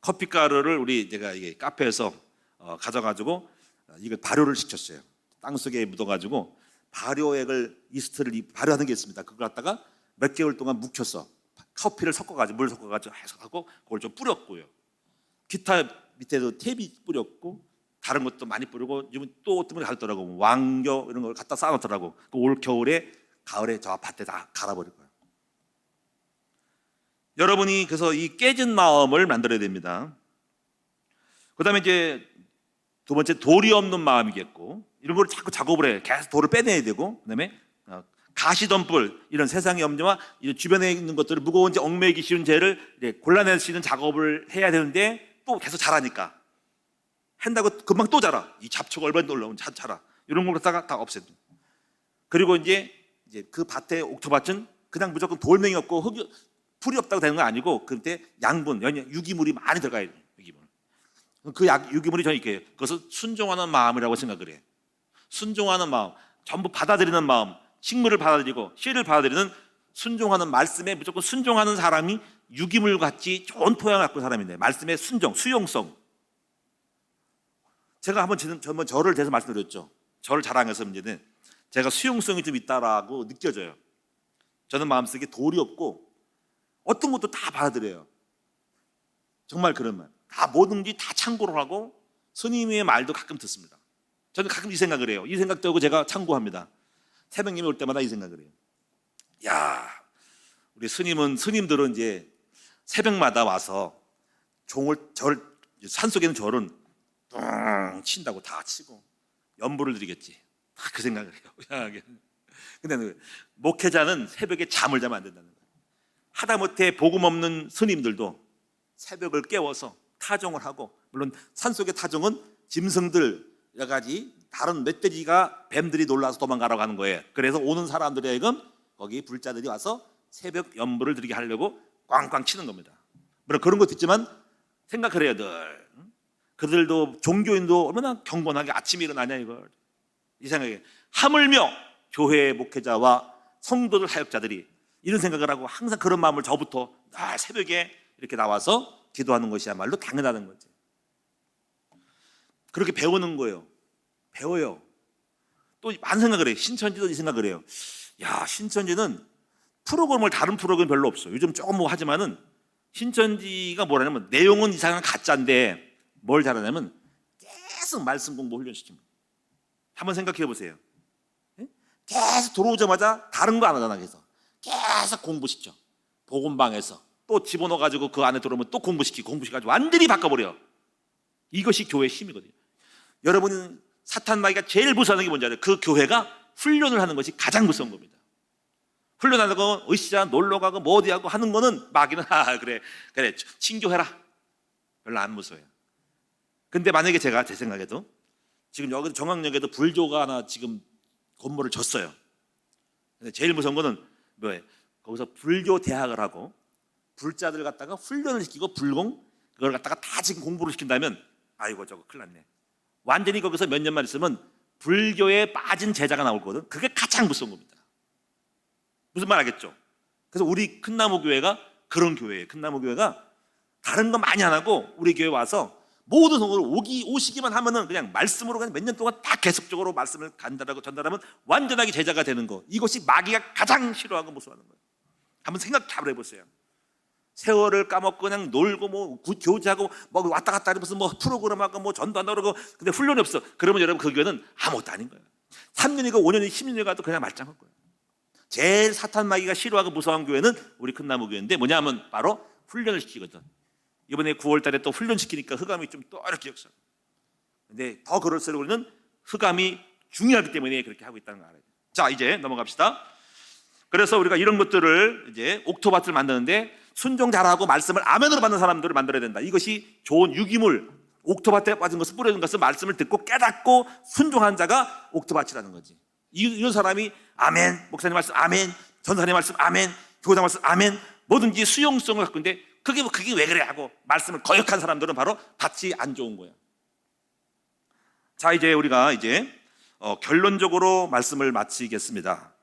Speaker 1: 커피가루를 우리 제가 이게 카페에서 가져가지고 이걸 발효를 시켰어요. 땅 속에 묻어가지고 발효액을 이스트를 발효하는 게 있습니다. 그걸 갖다가 몇 개월 동안 묵혀서 커피를 섞어가지고 물 섞어가지고 해석하고 그걸 좀 뿌렸고요. 기타 밑에도 탭이 뿌렸고 다른 것도 많이 뿌리고 지금 또 어떤 걸 가졌더라고. 왕겨 이런 걸 갖다 쌓아놓더라고. 올 겨울에 가을에 저 밭에 다 갈아버릴 거예요. 여러분이 그래서 이 깨진 마음을 만들어야 됩니다. 그다음에 이제 두 번째 돌이 없는 마음이겠고 이런 걸 자꾸 작업을 해. 계속 돌을 빼내야 되고 그다음에 가시덤불 이런 세상의 염려와 주변에 있는 것들을 무거운 죄 얽매이기 쉬운 죄를 골라낼 수 있는 작업을 해야 되는데 또 계속 자라니까 한다고 금방 또 자라. 이 잡초가 얼마나 올라오면 자라. 이런 걸 갖다가 다 없애도. 그리고 이제 그 밭에 옥토밭은 그냥 무조건 돌멩이 없고 흙이 풀이 없다고 되는 거 아니고 그때 양분, 유기물이 많이 들어가야 돼요. 유기물. 그 유기물이 저는 이렇게 그것을 순종하는 마음이라고 생각을 해요. 순종하는 마음, 전부 받아들이는 마음, 식물을 받아들이고 씨를 받아들이는 순종하는 말씀에 무조건 순종하는 사람이 유기물 같이 좋은 토양을 갖고 있는 사람인데 말씀의 순종, 수용성. 제가 한번 저를 대해서 말씀드렸죠. 저를 자랑해서 문제는 제가 수용성이 좀 있다라고 느껴져요. 저는 마음속에 돌이 없고 어떤 것도 다 받아들여요. 정말 그런 말. 다 뭐든지 다 참고를 하고 스님의 말도 가끔 듣습니다. 저는 가끔 이 생각을 해요. 이 생각도 하고 제가 참고합니다. 새벽님이 올 때마다 이 생각을 해요. 야, 우리 스님들은 이제 새벽마다 와서 산속에 있는 절은 뚱 친다고 다 치고 연부를 드리겠지. 다 그 생각을 해요. 근데 목회자는 새벽에 잠을 자면 안 된다는 거예요. 하다못해 복음 없는 스님들도 새벽을 깨워서 타종을 하고, 물론 산속의 타종은 짐승들 여러 가지 다른 멧돼지가 뱀들이 놀라서 도망가라고 하는 거예요. 그래서 오는 사람들에게 거기 불자들이 와서 새벽 연부를 드리게 하려고 꽝꽝 치는 겁니다. 물론 그런 것도 있지만 생각을 해요. 늘 그들도 종교인도 얼마나 경건하게 아침에 일어나냐 이걸 이 생각에 하물며 교회의 목회자와 성도들 사역자들이 이런 생각을 하고 항상 그런 마음을 저부터 날 새벽에 이렇게 나와서 기도하는 것이야말로 당연하다는 거지. 그렇게 배우는 거예요. 배워요. 또 많은 생각을 해요. 신천지도 이 생각을 해요. 야, 신천지는 다른 프로그램 별로 없어. 요즘 조금 뭐 하지만은 신천지가 뭐라냐면 내용은 이상한 가짜인데 뭘 잘하냐면 계속 말씀 공부 훈련시킵니다. 한번 생각해 보세요. 계속 들어오자마자 다른 거 안 하잖아. 그래서 계속 공부시켜. 복음방에서 또 집어넣어가지고 그 안에 들어오면 또 공부시켜가지고 완전히 바꿔버려. 이것이 교회의 힘이거든요. 여러분은 사탄 마귀가 제일 무서워하는 게 뭔지 알아요? 그 교회가 훈련을 하는 것이 가장 무서운 겁니다. 훈련하는 거 으쌰 놀러가고 뭐 어디하고 하는 거는 마귀는 그래 친교해라 별로 안 무서워요. 근데 만약에 제가 제 생각에도 지금 여기 정학역에도 불교가 하나 지금 건물을 졌어요. 근데 제일 무서운 거는 뭐예요? 거기서 불교 대학을 하고 불자들 갖다가 훈련을 시키고 불공 그걸 갖다가 다 지금 공부를 시킨다면 아이고 저거 큰일 났네. 완전히 거기서 몇 년만 있으면 불교에 빠진 제자가 나올거든. 그게 가장 무서운 겁니다. 무슨 말 알겠죠? 그래서 우리 큰나무 교회가 그런 교회예요. 큰나무 교회가 다른 거 많이 안 하고 우리 교회 와서 모든 성도를 오시기만 하면은 그냥 말씀으로 그냥 몇 년 동안 다 계속적으로 말씀을 전달하면 완전하게 제자가 되는 거. 이것이 마귀가 가장 싫어하고 무서워하는 거예요. 한번 생각 잘 해보세요. 세월을 까먹고 그냥 놀고 뭐 교제하고 뭐 왔다 갔다 하는 무슨 뭐 프로그램하고 뭐 전도한다고 그러고 근데 훈련이 없어. 그러면 여러분 그 교회는 아무것도 아닌 거예요. 3년이고 5년이 10년이 가도 그냥 말짱할 거예요. 제일 사탄 마귀가 싫어하고 무서워하는 교회는 우리 큰나무 교회인데 뭐냐면 바로 훈련을 시키거든. 이번에 9월 달에 또 훈련시키니까 흑암이 좀 또 이렇게 역사. 근데 더 그럴수록 우리는 흑암이 중요하기 때문에 그렇게 하고 있다는 거 알아요. 자, 이제 넘어갑시다. 그래서 우리가 이런 것들을 이제 옥토밭을 만드는데 순종 잘하고 말씀을 아멘으로 받는 사람들을 만들어야 된다. 이것이 좋은 유기물, 옥토밭에 빠진 것을 뿌려준 것을 말씀을 듣고 깨닫고 순종한 자가 옥토밭이라는 거지. 이런 사람이 아멘, 목사님 말씀 아멘, 전사님 말씀 아멘, 교장 말씀 아멘, 뭐든지 수용성을 갖고 있는데 그게 왜 그래 하고 말씀을 거역한 사람들은 바로 밭이 안 좋은 거야. 자, 이제 우리가 결론적으로 말씀을 마치겠습니다.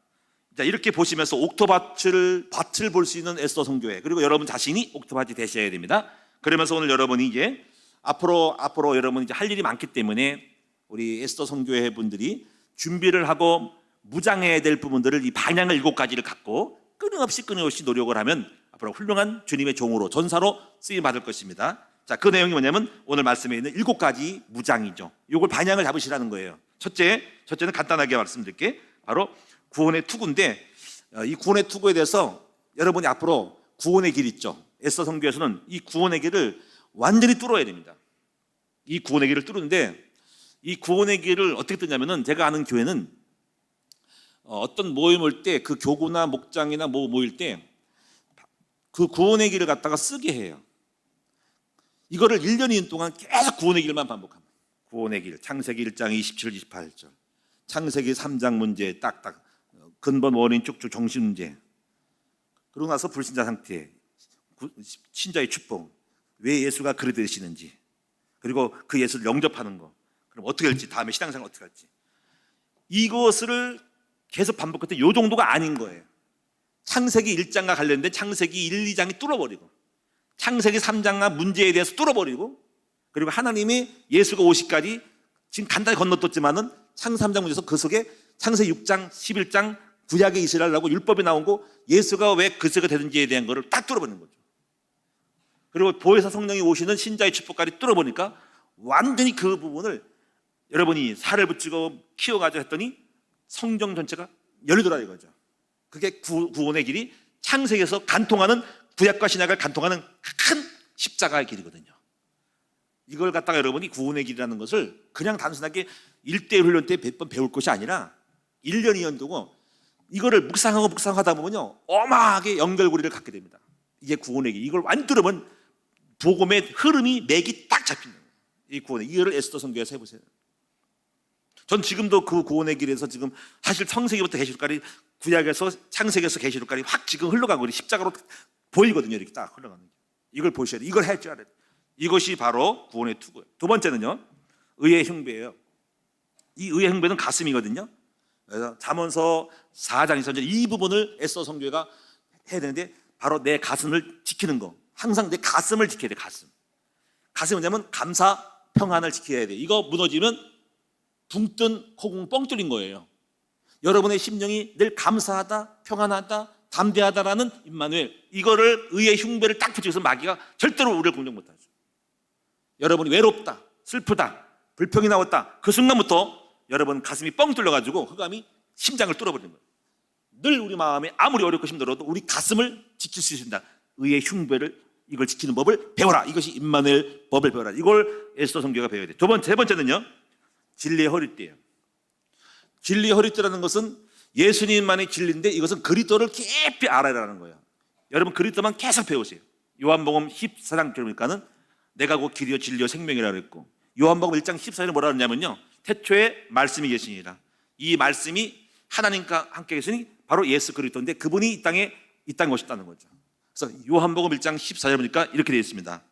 Speaker 1: 자, 이렇게 보시면서 옥토밭을 볼 수 있는 에스더 성교회, 그리고 여러분 자신이 옥토밭이 되셔야 됩니다. 그러면서 오늘 여러분이 이제 앞으로 여러분 이제 할 일이 많기 때문에 우리 에스더 성교회 분들이 준비를 하고 무장해야 될 부분들을 이 방향을 7가지를 갖고 끊임없이 노력을 하면 앞으로 훌륭한 주님의 종으로 전사로 쓰임 받을 것입니다. 자, 그 내용이 뭐냐면 오늘 말씀에 있는 7가지 무장이죠. 이걸 방향을 잡으시라는 거예요. 첫째는 간단하게 말씀드릴게. 바로 구원의 투구인데, 이 구원의 투구에 대해서 여러분이 앞으로 구원의 길 있죠. 에스더 선교에서는 이 구원의 길을 완전히 뚫어야 됩니다. 이 구원의 길을 뚫는데, 이 구원의 길을 어떻게 뚫냐면은, 제가 아는 교회는 어떤 모임 올 때, 그 교구나 목장이나 모일 때 그 구원의 길을 갖다가 쓰게 해요. 이거를 1년 2년 동안 계속 구원의 길만 반복합니다. 구원의 길, 창세기 1장 27, 28절, 창세기 3장 문제 딱딱, 근본 원인 쭉쭉 정신 문제, 그러고 나서 불신자 상태, 신자의 축복, 왜 예수가 그리 되시는지, 그리고 그 예수를 영접하는 거, 그럼 어떻게 할지, 다음에 신앙생활 어떻게 할지, 이것을 계속 반복할 때 이 정도가 아닌 거예요. 창세기 1장과 관련된 창세기 1, 2장이 뚫어버리고, 창세기 3장과 문제에 대해서 뚫어버리고, 그리고 하나님이 예수가 오시까지 지금 간단히 건너떴지만은 창세기 3장 문제에서 그 속에 창세기 6장, 11장 구약의 이스라엘이라고 율법이 나온 거, 예수가 왜 그리스도가 되는지에 대한 거를 딱 뚫어버리는 거죠. 그리고 보혜사 성령이 오시는 신자의 축복까지 뚫어보니까 완전히 그 부분을 여러분이 살을 붙이고 키워가지고 했더니 성경 전체가 열리더라 이거죠. 그게 구원의 길이 창세기에서 간통하는, 구약과 신약을 간통하는 큰 십자가의 길이거든요. 이걸 갖다가 여러분이 구원의 길이라는 것을 그냥 단순하게 1대1 훈련 때 몇 번 배울 것이 아니라 1년 2년 두고 이거를 묵상하다 보면요, 어마하게 연결고리를 갖게 됩니다. 이게 구원의 길. 이걸 완전 들으면 복음의 흐름이 맥이 딱 잡히는 거예요. 이 구원의 이거를 에스더 선교에서 해보세요. 전 지금도 그 구원의 길에서 지금 사실 창세기부터 계시록까지, 구약에서 창세기에서 계시록까지 확 지금 흘러가고 십자가로 보이거든요. 이렇게 딱 흘러가는 게. 이걸 보셔야 돼요. 이걸 할 줄 알아야 돼요. 이것이 바로 구원의 투구예요. 두 번째는요, 의의 흉배예요. 이 의의 흉배는 가슴이거든요. 그래서 잠언서 4장 2절 이 부분을 에스더 선교가 해야 되는데, 바로 내 가슴을 지키는 거. 항상 내 가슴을 지켜야 돼. 가슴이 뭐냐면 감사, 평안을 지켜야 돼. 이거 무너지면 붕 뜬 코공 뻥 뚫린 거예요. 여러분의 심령이 늘 감사하다, 평안하다, 담대하다라는 임마누엘, 이거를 의의 흉배를 딱 붙여서 마귀가 절대로 우리를 공격 못하죠. 여러분이 외롭다, 슬프다, 불평이 나왔다, 그 순간부터 여러분 가슴이 뻥 뚫려가지고 흑암이 심장을 뚫어버리는 거예요. 늘 우리 마음에 아무리 어렵고 힘들어도 우리 가슴을 지킬 수 있습니다. 의의 흉배를, 이걸 지키는 법을 배워라. 이것이 임마누엘 법을 배워라. 이걸 에스더 선교가 배워야 돼요. 세 번째는요, 진리의 허리띠예요. 진리의 허리띠라는 것은 예수님만의 진리인데, 이것은 그리스도를 깊이 알아라는 거예요. 여러분 그리스도만 계속 배우세요. 요한복음 14장 보니까는 내가 곧 길이요 진리요 생명이라고 했고, 요한복음 1장 14절에 뭐라 그러냐면요, 태초에 말씀이 계시니라. 이 말씀이 하나님과 함께 계시니 바로 예수 그리스도인데, 그분이 이 땅에 오셨다는 거죠. 그래서 요한복음 1장 14절 보니까 이렇게 되어 있습니다.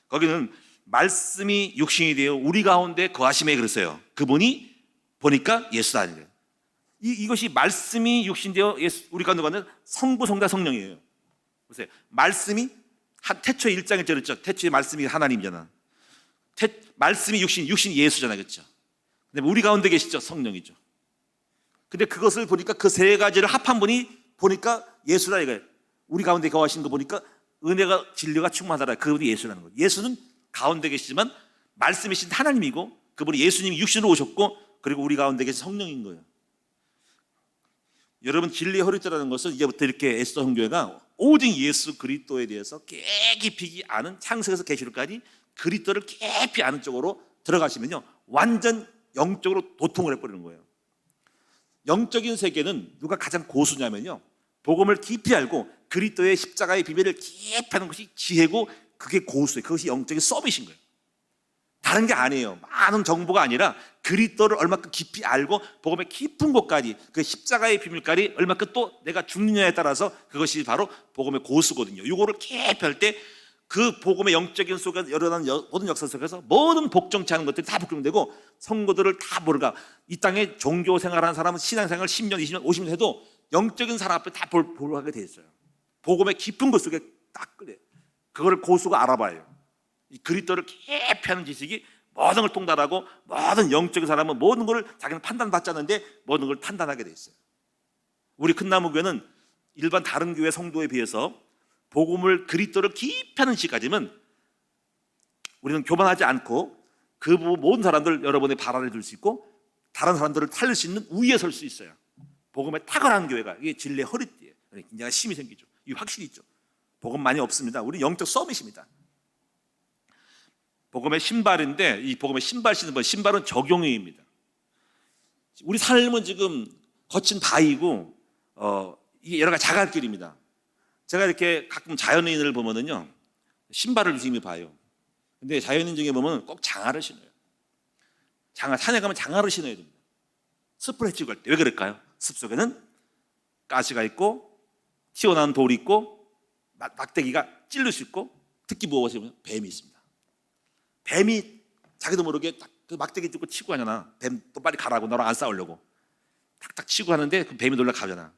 Speaker 1: 거기는 말씀이 육신이 되어 우리 가운데 거하심에 그랬어요. 그분이 보니까 예수다 아니에요. 이것이 말씀이 육신되어 우리 가운데 거하는 성부, 성자, 성령이에요. 보세요. 말씀이 태초에 1장에 그랬죠. 태초에 말씀이 하나님이잖아. 말씀이 육신이 예수잖아, 그렇죠? 근데 우리 가운데 계시죠, 성령이죠. 근데 그것을 보니까 그 세 가지를 합한 분이 보니까 예수라 이거예요. 우리 가운데 거하시는 거 보니까 은혜가 진리가 충만하더라. 그분이 예수라는 거예요. 예수는 가운데 계시지만 말씀이신 하나님이고, 그분이 예수님이 육신으로 오셨고, 그리고 우리 가운데 계신 성령인 거예요. 여러분 진리의 허리띠라는 것은 이제부터 이렇게 에스더 선교회가 오직 예수 그리스도에 대해서 깊이 아는, 창세기에서 계시록까지 그리스도를 깊이 아는 쪽으로 들어가시면요, 완전 영적으로 도통을 해버리는 거예요. 영적인 세계는 누가 가장 고수냐면요, 복음을 깊이 알고 그리스도의 십자가의 비밀을 깊이 하는 것이 지혜고, 그게 고수예요. 그것이 영적인 서밋인 거예요. 다른 게 아니에요. 많은 정보가 아니라 그리스도를 얼마큼 깊이 알고 복음의 깊은 곳까지, 그 십자가의 비밀까지 얼마큼 또 내가 죽느냐에 따라서 그것이 바로 복음의 고수거든요. 이거를 깊이 할 때 그 복음의 영적인 속에서 일어나는 모든 역사 속에서 모든 복종치 않은 것들이 다 복종되고, 성도들을 다 모르가 이 땅에 종교 생활하는 사람은 신앙생활 10년, 20년, 50년 해도 영적인 사람 앞에 다 보러 가게 돼 있어요. 복음의 깊은 곳 속에 딱 그래. 그거를 고수가 알아봐요. 이 그리스도를 깊이 하는 지식이 모든 걸 통달하고, 모든 영적인 사람은 모든 걸 자기는 판단받지 않는데 모든 걸 판단하게 돼 있어요. 우리 큰나무교회는 일반 다른 교회 성도에 비해서 복음을, 그리스도를 깊이 하는 지식까지는 우리는 교만하지 않고 그 모든 사람들 여러분의 발 아래 둘 수 있고 다른 사람들을 살릴 수 있는 우위에 설 수 있어요. 복음에 탁월한 교회가 이게 진리의 허리띠에 굉장히 힘이 생기죠. 이 확실히 있죠. 복음 많이 없습니다. 우리 영적 서밋입니다. 복음의 신발인데 이 복음의 신발 신는 번 신발은 적용의입니다. 우리 삶은 지금 거친 바위고 이게 여러 가지 자갈길입니다. 제가 이렇게 가끔 자연인을 보면은요 신발을 유심히 봐요. 근데 자연인 중에 보면 꼭 장화를 신어요. 산에 가면 장화를 신어야 됩니다. 숲을 헤치고 갈 때. 왜 그럴까요? 숲 속에는 가시가 있고 튀어나온 돌이 있고 막대기가 찔릴 수 있고 특히 무엇이면 뱀이 있습니다. 뱀이 자기도 모르게 딱 그 막대기 뚫고 치고 하잖아. 뱀 또 빨리 가라고 너랑 안 싸우려고 탁탁 치고 하는데 그 뱀이 놀라 가잖아.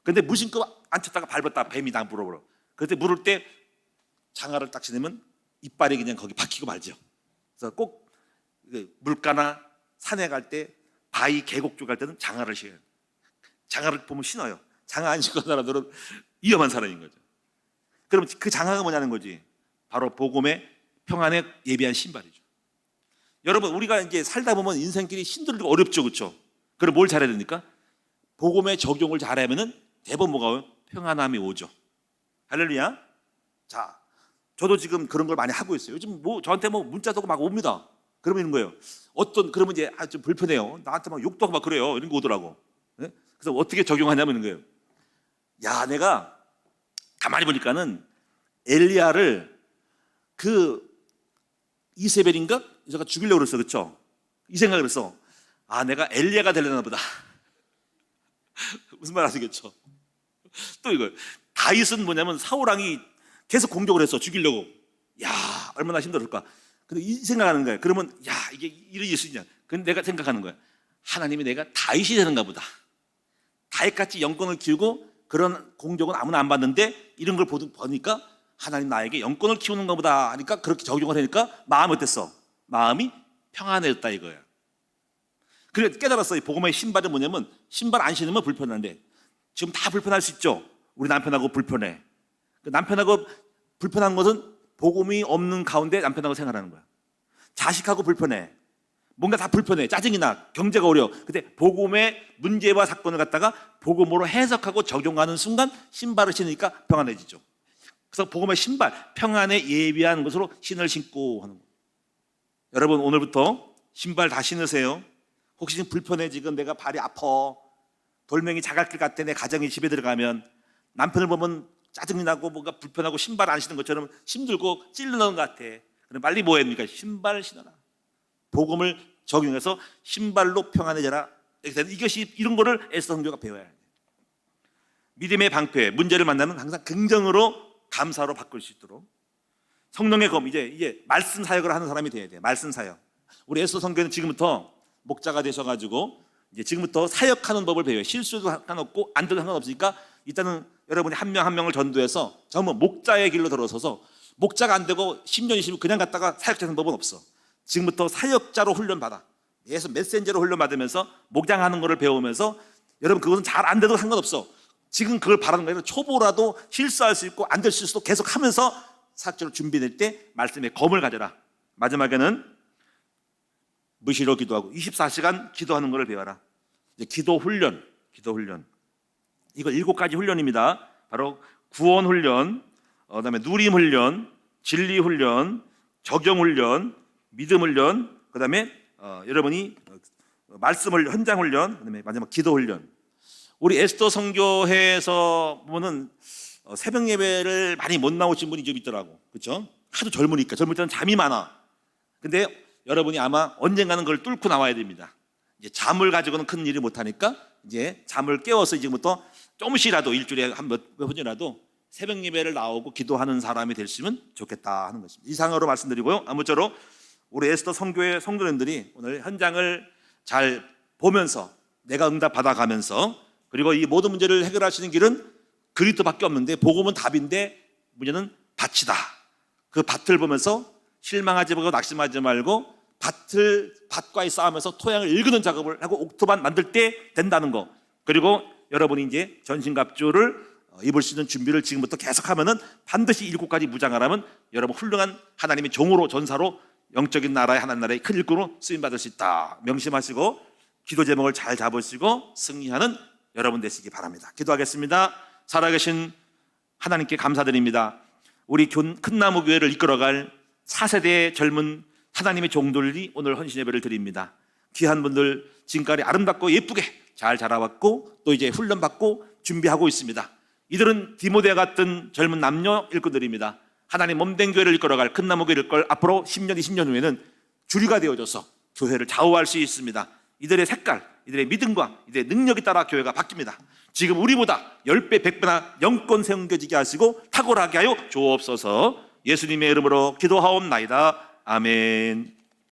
Speaker 1: 근데 무심코 안 쳤다가 밟았다 뱀이 나 물어버려. 그때 물을 때 장화를 딱 신으면 이빨이 그냥 거기 박히고 말죠. 그래서 꼭 물가나 산에 갈 때 바위 계곡 쪽 갈 때는 장화를 신어요. 장화를 보면 신어요. 장화 안 신고 사람들은 위험한 사람인 거죠. 그럼 그 장화가 뭐냐는 거지. 바로 복음의 평안에 예비한 신발이죠. 여러분 우리가 이제 살다 보면 인생길이 힘들고 어렵죠, 그렇죠? 그럼 뭘 잘해야 됩니까? 복음의 적용을 잘하면은 대부분 뭐가 오요? 평안함이 오죠. 할렐루야. 자, 저도 지금 그런 걸 많이 하고 있어요. 요즘 저한테 문자도 막 옵니다. 그러면 이런 거예요. 그러면 이제 좀 불편해요. 나한테 막 욕도 하고 막 그래요. 이런 거 오더라고. 네? 그래서 어떻게 적용하냐면 이런 거예요. 야, 내가 가만히 보니까는 엘리야를 그 이세벨인가? 제가 죽이려고 그랬어, 그렇죠? 이 생각을 했어. 내가 엘리야가 되려나 보다. 무슨 말 아시겠죠? 또 이거 다윗은 뭐냐면 사울왕이 계속 공격을 했어, 죽이려고. 야, 얼마나 힘들었을까. 근데 이 생각하는 거예요. 그러면 야, 이게 이런 수 있냐? 근데 내가 생각하는 거야. 하나님이 내가 다윗이 되는가 보다. 다윗같이 영권을 키우고 그런 공격은 아무나 안 받는데 이런 걸 보니까 하나님 나에게 영권을 키우는가 보다 하니까 그렇게 적용을 하니까 마음이 어땠어? 마음이 평안해졌다 이거야. 그래 깨달았어. 이 복음의 신발은 뭐냐면 신발 안 신으면 불편한데 지금 다 불편할 수 있죠. 우리 남편하고 불편해. 남편하고 불편한 것은 복음이 없는 가운데 남편하고 생활하는 거야. 자식하고 불편해. 뭔가 다 불편해. 짜증이 나. 경제가 어려워. 근데 복음의 문제와 사건을 갖다가 복음으로 해석하고 적용하는 순간 신발을 신으니까 평안해지죠. 그래서 복음의 신발, 평안에 예비한 것으로 신을 신고 하는 거예요. 여러분 오늘부터 신발 다 신으세요. 혹시 지금 불편해 지금 내가 발이 아파. 돌멩이 자갈길 같아 내 가정이 집에 들어가면 남편을 보면 짜증이 나고 뭔가 불편하고 신발 안 신는 것처럼 힘들고 찔르는 것 같아. 그럼 빨리 뭐 해야 됩니까? 신발을 신어라. 복음을 적용해서 신발로 평안해져라. 이것이 이런 거를 에스더 선교가 배워야 돼. 믿음의 방패, 문제를 만나면 항상 긍정으로 감사로 바꿀 수 있도록 성령의 검, 이제 말씀 사역을 하는 사람이 돼야 돼. 말씀 사역. 우리 에스더 선교는 지금부터 목자가 되셔가지고 이제 지금부터 사역하는 법을 배워요. 실수도 상관없고 안 돼도 상관없으니까 일단은 여러분이 한 명 한 명을 전도해서 전부 목자의 길로 들어서서 목자가 안 되고 10년 20년 그냥 갔다가 사역되는 법은 없어. 지금부터 사역자로 훈련받아. 계속 메신저로 훈련받으면서 목장하는 거를 배우면서 여러분 그것은 잘 안 돼도 상관없어. 지금 그걸 바라는 거예요. 초보라도 실수할 수 있고 안 될 수도 계속 하면서 사역자로 준비될 때 말씀의 검을 가져라. 마지막에는 무시로 기도하고 24시간 기도하는 것을 배워라. 이제 기도 훈련. 이거 7가지 훈련입니다. 바로 구원 훈련, 그다음에 누림 훈련, 진리 훈련, 적용 훈련, 믿음 훈련, 그다음에 여러분이 말씀 훈련, 현장 훈련, 그다음에 마지막 기도 훈련. 우리 에스더 선교회에서 보면은 새벽 예배를 많이 못 나오신 분이 좀 있더라고, 그렇죠? 하도 젊으니까 젊을 때는 잠이 많아. 근데 여러분이 아마 언젠가는 그걸 뚫고 나와야 됩니다. 이제 잠을 가지고는 큰 일을 못 하니까 이제 잠을 깨워서 지금부터 조금씩이라도 일주일에 한 몇 번이라도 새벽 예배를 나오고 기도하는 사람이 됐으면 좋겠다 하는 것입니다. 이상으로 말씀드리고요. 아무쪼록 우리 에스더 선교회 성도님들이 오늘 현장을 잘 보면서 내가 응답 받아가면서 그리고 이 모든 문제를 해결하시는 길은 그리스도밖에 없는데 복음은 답인데 문제는 밭이다. 그 밭을 보면서 실망하지 말고 낙심하지 말고 밭과의 싸움에서 토양을 일그는 작업을 하고 옥토밭 만들 때 된다는 거. 그리고 여러분이 이제 전신갑주를 입을 수 있는 준비를 지금부터 계속하면은 반드시 일곱가지 무장하라면 여러분 훌륭한 하나님의 종으로 전사로 영적인 나라의 하나님 나라의 큰 일꾼으로 쓰임 받을 수 있다. 명심하시고 기도 제목을 잘 잡으시고 승리하는 여러분 되시기 바랍니다. 기도하겠습니다. 살아계신 하나님께 감사드립니다. 우리 큰나무 교회를 이끌어갈 4세대의 젊은 하나님의 종들이 오늘 헌신 예배를 드립니다. 귀한 분들 지금까지 아름답고 예쁘게 잘 자라왔고 또 이제 훈련받고 준비하고 있습니다. 이들은 디모데 같은 젊은 남녀 일꾼들입니다. 하나님 몸된 교회를 이끌어갈 큰나무 교회를 이끌 앞으로 10년, 20년 후에는 주류가 되어져서 교회를 좌우할 수 있습니다. 이들의 색깔, 이들의 믿음과 이들의 능력에 따라 교회가 바뀝니다. 지금 우리보다 10배, 100배나 영권 세움겨지게 하시고 탁월하게 하여 주옵소서. 예수님의 이름으로 기도하옵나이다. 아멘.